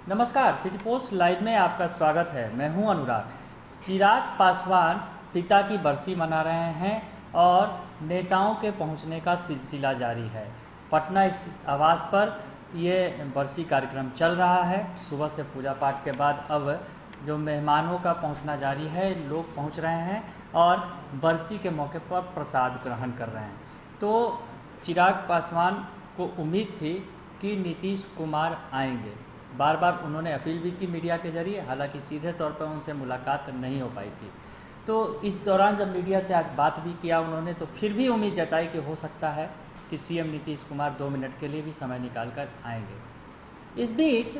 नमस्कार, city post live में आपका स्वागत है। मैं हूं अनुराग। चिराग पासवान पिता की बरसी मना रहे हैं और नेताओं के पहुंचने का सिलसिला जारी है। पटना स्थित आवास पर ये बरसी कार्यक्रम चल रहा है। सुबह से पूजा पाठ के बाद अब जो मेहमानों का पहुंचना जारी है, लोग पहुंच रहे हैं और बरसी के मौके पर प्रसाद ग्रहण कर रहे हैं। तो चिराग पासवान को उम्मीद थी कि नीतीश कुमार आएंगे। बार बार उन्होंने अपील भी की मीडिया के जरिए, हालांकि सीधे तौर पर उनसे मुलाकात नहीं हो पाई थी। तो इस दौरान जब मीडिया से आज बात भी किया उन्होंने, तो फिर भी उम्मीद जताई कि हो सकता है कि सीएम नीतीश कुमार 2 मिनट के लिए भी समय निकाल कर आएंगे। इस बीच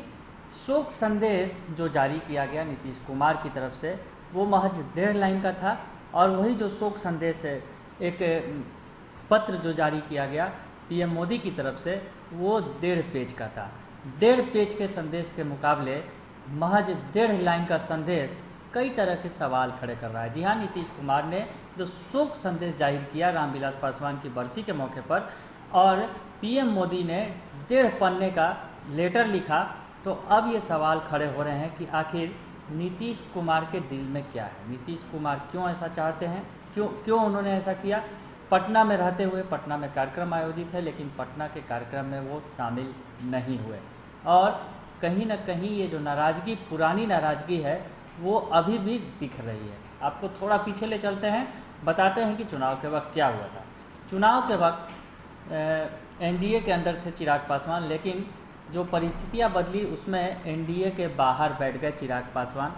शोक संदेश जो जारी किया गया नीतीश कुमार की तरफ से, वो महज 1.5 लाइन का था। और वही जो शोक संदेश है, एक पत्र जो जारी किया गया पीएम मोदी की तरफ से, वो 1.5 पेज का था। 1.5 पेज के संदेश के मुकाबले महज 1.5 लाइन का संदेश कई तरह के सवाल खड़े कर रहा है। जी हाँ, नीतीश कुमार ने जो शोक संदेश जाहिर किया रामविलास पासवान की बरसी के मौके पर, और पीएम मोदी ने 1.5 पन्ने का लेटर लिखा, तो अब ये सवाल खड़े हो रहे हैं कि आखिर नीतीश कुमार के दिल में क्या है। नीतीश कुमार क्यों ऐसा चाहते हैं, क्यों उन्होंने ऐसा किया। पटना में रहते हुए पटना में कार्यक्रम आयोजित है, लेकिन पटना के कार्यक्रम में वो शामिल नहीं हुए। और कहीं ना कहीं ये जो नाराज़गी, पुरानी नाराज़गी है, वो अभी भी दिख रही है। आपको थोड़ा पीछे ले चलते हैं, बताते हैं कि चुनाव के वक्त क्या हुआ था। चुनाव के वक्त एनडीए के अंदर थे चिराग पासवान, लेकिन जो परिस्थितियां बदली उसमें एनडीए के बाहर बैठ गए चिराग पासवान।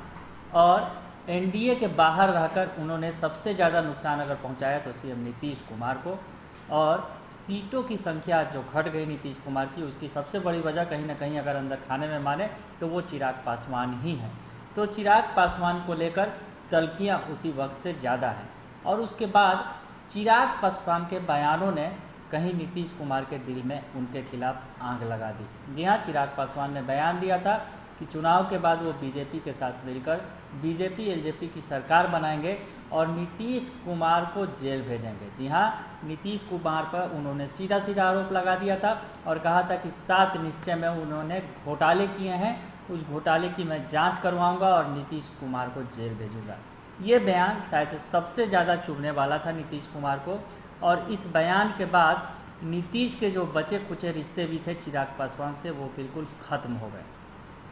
और एनडीए के बाहर रहकर उन्होंने सबसे ज़्यादा नुकसान अगर पहुंचाया तो सीएम नीतीश कुमार को। और सीटों की संख्या जो घट गई नीतीश कुमार की, उसकी सबसे बड़ी वजह कहीं ना कहीं अगर अंदर खाने में माने तो वो चिराग पासवान ही हैं। तो चिराग पासवान को लेकर तल्खियाँ उसी वक्त से ज़्यादा हैं। और उसके बाद चिराग पासवान के बयानों ने कहीं नीतीश कुमार के दिल में उनके खिलाफ आग लगा दी। जी हाँ, चिराग पासवान ने बयान दिया था कि चुनाव के बाद वो बीजेपी के साथ मिलकर बीजेपी एलजेपी की सरकार बनाएंगे और नीतीश कुमार को जेल भेजेंगे। जी हाँ, नीतीश कुमार पर उन्होंने सीधा सीधा आरोप लगा दिया था और कहा था कि 7 निश्चय में उन्होंने घोटाले किए हैं, उस घोटाले की मैं जांच करवाऊंगा और नीतीश कुमार को जेल भेजूंगा। ये बयान शायद सबसे ज़्यादा चुभने वाला था नीतीश कुमार को। और इस बयान के बाद नीतीश के जो बचे कुचे रिश्ते भी थे चिराग पासवान से, वो बिल्कुल ख़त्म हो गए।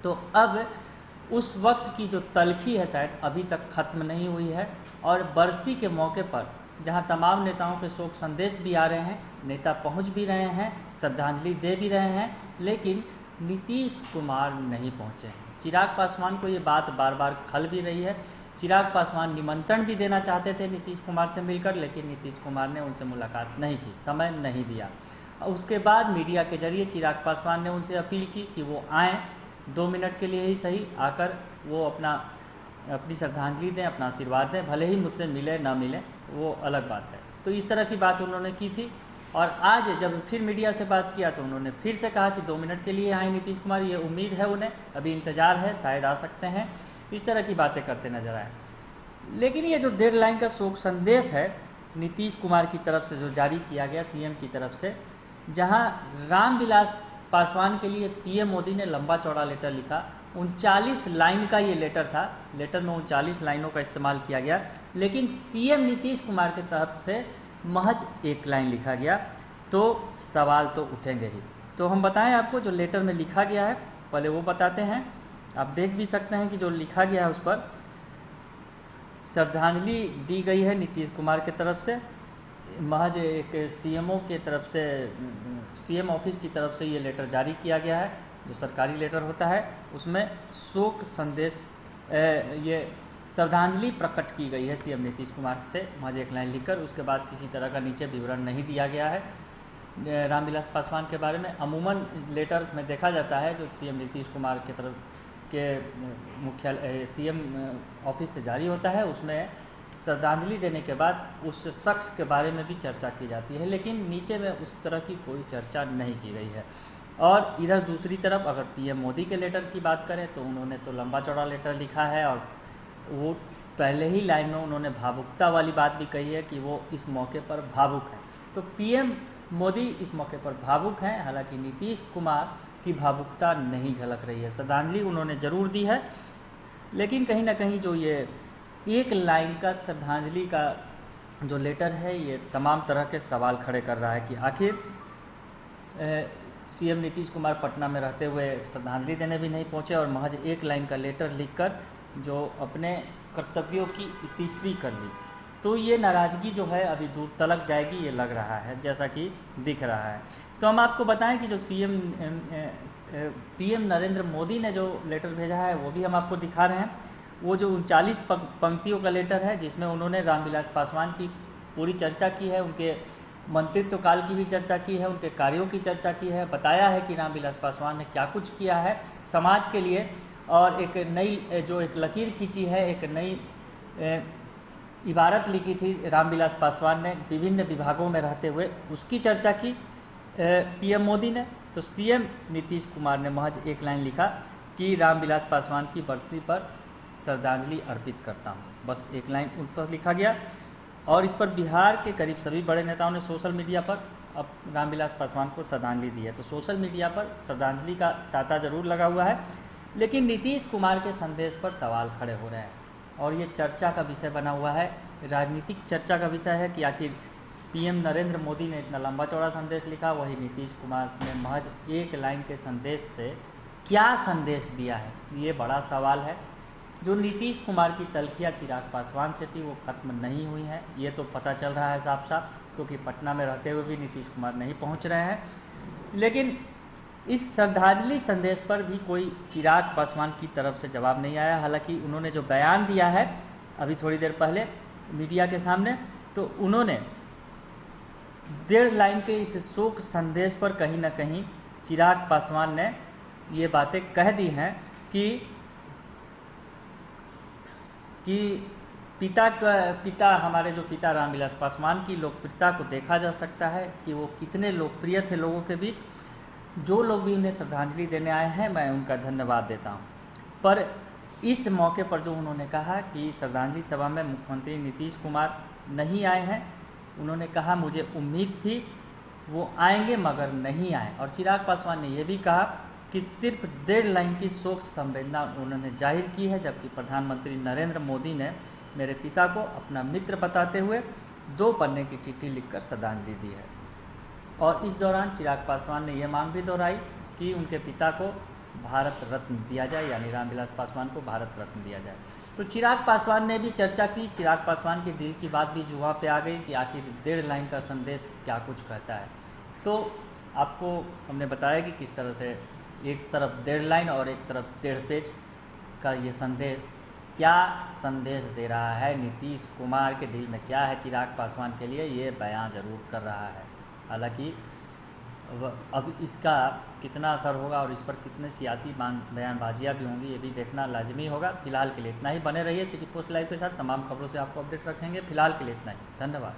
तो अब उस वक्त की जो तलखी है शायद अभी तक ख़त्म नहीं हुई है। और बरसी के मौके पर जहां तमाम नेताओं के शोक संदेश भी आ रहे हैं, नेता पहुंच भी रहे हैं, श्रद्धांजलि दे भी रहे हैं, लेकिन नीतीश कुमार नहीं पहुंचे हैं। चिराग पासवान को ये बात बार बार खल भी रही है। चिराग पासवान निमंत्रण भी देना चाहते थे नीतीश कुमार से मिलकर, लेकिन नीतीश कुमार ने उनसे मुलाकात नहीं की, समय नहीं दिया। उसके बाद मीडिया के जरिए चिराग पासवान ने उनसे अपील की कि वो आएँ, 2 मिनट के लिए ही सही आकर वो अपनी श्रद्धांजलि दें, अपना आशीर्वाद दें, भले ही मुझसे मिले ना मिले, वो अलग बात है। तो इस तरह की बात उन्होंने की थी। और आज जब फिर मीडिया से बात किया तो उन्होंने फिर से कहा कि 2 मिनट के लिए आए नीतीश कुमार, ये उम्मीद है उन्हें, अभी इंतज़ार है, शायद आ सकते हैं। इस तरह की बातें करते नजर आए। लेकिन ये जो 1.5 लाइन का शोक संदेश है नीतीश कुमार की तरफ से जो जारी किया गया सीएम की तरफ से, जहां रामविलास पासवान के लिए पीएम मोदी ने लंबा चौड़ा लेटर लिखा, 39 लाइन का ये लेटर था। लेटर में 39 लाइनों का इस्तेमाल किया गया, लेकिन सीएम नीतीश कुमार की तरफ से महज 1 लाइन लिखा गया। तो सवाल तो उठेंगे ही। तो हम बताएं आपको जो लेटर में लिखा गया है, पहले वो बताते हैं। आप देख भी सकते हैं कि जो लिखा गया है उस पर श्रद्धांजलि दी गई है नीतीश कुमार की तरफ से। महज एक सीएमओ के तरफ से, सीएम ऑफिस की तरफ से ये लेटर जारी किया गया है, जो सरकारी लेटर होता है। उसमें शोक संदेश, ये श्रद्धांजलि प्रकट की गई है सीएम नीतीश कुमार से, महज 1 लाइन लिखकर। उसके बाद किसी तरह का नीचे विवरण नहीं दिया गया है रामविलास पासवान के बारे में। अमूमन लेटर में देखा जाता है जो सीएम नीतीश कुमार की तरफ के मुख्यालय सीएम ऑफिस से जारी होता है, उसमें श्रद्धांजलि देने के बाद उस शख्स के बारे में भी चर्चा की जाती है, लेकिन नीचे में उस तरह की कोई चर्चा नहीं की गई है। और इधर दूसरी तरफ अगर पीएम मोदी के लेटर की बात करें तो उन्होंने तो लंबा चौड़ा लेटर लिखा है, और वो पहले ही लाइन में उन्होंने भावुकता वाली बात भी कही है कि वो इस मौके पर भावुक हैं। तो पीएम मोदी इस मौके पर भावुक हैं, हालांकि नीतीश कुमार की भावुकता नहीं झलक रही है। श्रद्धांजलि उन्होंने ज़रूर दी है, लेकिन कहीं ना कहीं जो ये एक लाइन का श्रद्धांजलि का जो लेटर है, ये तमाम तरह के सवाल खड़े कर रहा है कि आखिर सीएम नीतीश कुमार पटना में रहते हुए श्रद्धांजलि देने भी नहीं पहुंचे और महज एक लाइन का लेटर लिखकर जो अपने कर्तव्यों की इतिश्री कर ली। तो ये नाराज़गी जो है अभी दूर तलक जाएगी, ये लग रहा है, जैसा कि दिख रहा है। तो हम आपको बताएं कि जो पीएम नरेंद्र मोदी ने जो लेटर भेजा है वो भी हम आपको दिखा रहे हैं। वो जो 39 पंक्तियों का लेटर है, जिसमें उन्होंने रामविलास पासवान की पूरी चर्चा की है, उनके मंत्रित्व काल की भी चर्चा की है, उनके कार्यों की चर्चा की है, बताया है कि रामविलास पासवान ने क्या कुछ किया है समाज के लिए, और एक नई जो एक लकीर खींची है, एक नई इबारत लिखी थी रामविलास पासवान ने विभिन्न विभागों में रहते हुए, उसकी चर्चा की पीएम मोदी ने। तो सीएम नीतीश कुमार ने महज एक लाइन लिखा कि रामविलास पासवान की बरसी पर श्रद्धांजलि अर्पित करता हूँ, बस एक लाइन उन पर लिखा गया। और इस पर बिहार के करीब सभी बड़े नेताओं ने सोशल मीडिया पर अब रामविलास पासवान को श्रद्धांजलि दी है। तो सोशल मीडिया पर श्रद्धांजलि का तांता जरूर लगा हुआ है, लेकिन नीतीश कुमार के संदेश पर सवाल खड़े हो रहे हैं और ये चर्चा का विषय बना हुआ है, राजनीतिक चर्चा का विषय है कि आखिर पीएम नरेंद्र मोदी ने इतना लंबा चौड़ा संदेश लिखा, वही नीतीश कुमार ने महज एक लाइन के संदेश से क्या संदेश दिया है, ये बड़ा सवाल है। जो नीतीश कुमार की तलखियाँ चिराग पासवान से थी वो ख़त्म नहीं हुई हैं, ये तो पता चल रहा है साफ साफ, क्योंकि पटना में रहते हुए भी नीतीश कुमार नहीं पहुंच रहे हैं। लेकिन इस श्रद्धांजलि संदेश पर भी कोई चिराग पासवान की तरफ से जवाब नहीं आया। हालांकि उन्होंने जो बयान दिया है अभी थोड़ी देर पहले मीडिया के सामने, तो उन्होंने 1.5 लाइन के इस शोक संदेश पर कहीं ना कहीं चिराग पासवान ने ये बातें कह दी हैं कि पिता हमारे जो पिता रामविलास पासवान की लोकप्रियता को देखा जा सकता है कि वो कितने लोकप्रिय थे लोगों के बीच। जो लोग भी उन्हें श्रद्धांजलि देने आए हैं, मैं उनका धन्यवाद देता हूं। पर इस मौके पर जो उन्होंने कहा कि श्रद्धांजलि सभा में मुख्यमंत्री नीतीश कुमार नहीं आए हैं, उन्होंने कहा मुझे उम्मीद थी वो आएंगे मगर नहीं आए। और चिराग पासवान ने यह भी कहा कि सिर्फ 1.5 लाइन की शोक संवेदना उन्होंने जाहिर की है, जबकि प्रधानमंत्री नरेंद्र मोदी ने मेरे पिता को अपना मित्र बताते हुए 2 पन्ने की चिट्ठी लिखकर श्रद्धांजलि दी है। और इस दौरान चिराग पासवान ने यह मांग भी दोहराई कि उनके पिता को भारत रत्न दिया जाए, यानी रामविलास पासवान को भारत रत्न दिया जाए। तो चिराग पासवान ने भी चर्चा की, चिराग पासवान के दिल की बात भी जुआ पे आ गई कि आखिर 1.5 लाइन का संदेश क्या कुछ कहता है। तो आपको हमने बताया कि किस तरह से एक तरफ 1.5 लाइन और एक तरफ 1.5 पेज का ये संदेश क्या संदेश दे रहा है, नीतीश कुमार के दिल में क्या है चिराग पासवान के लिए, ये बयां ज़रूर कर रहा है। हालांकि अब इसका कितना असर होगा और इस पर कितने सियासी बयानबाजियाँ भी होंगी, ये भी देखना लाजमी होगा। फिलहाल के लिए इतना ही, बने रहिए सिटी पोस्ट लाइव के साथ, तमाम खबरों से आपको अपडेट रखेंगे। फिलहाल के लिए इतना ही, धन्यवाद।